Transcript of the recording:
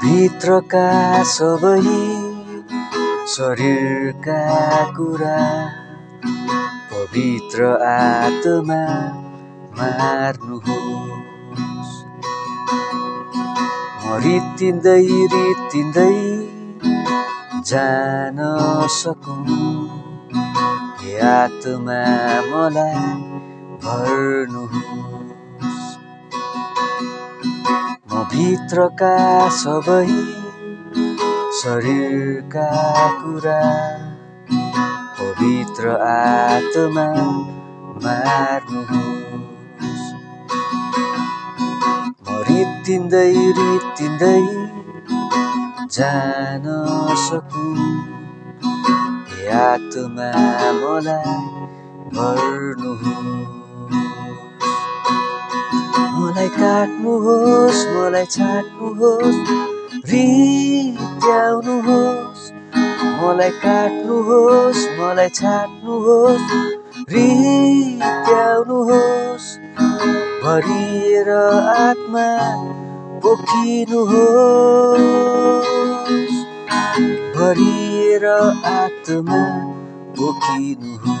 भित्रका सबै शरीरका कुरा पवित्र आत्मा मार्नुहोस्। म रित्तिँदै जान सकूँ, हे आत्मा मलाई भर्नुहोस्। म भित्रका सबै शरीरका कुरा पवित्र आत्मा मार्नुहोस्। म रित्तिँदै जान सकूँ, हे आत्मा मलाई भर्नुहोस्। मलाई काट्नुहोस्, मलाई छाट्नुहोस्, रित्याउनुहोस्। मलाई काट्नुहोस्, मलाई छाट्नुहोस्, रित्याउनुहोस्। भरिएर आत्मा पोखिनुहोस्, भरिएर आत्मा पोखिनुहोस्।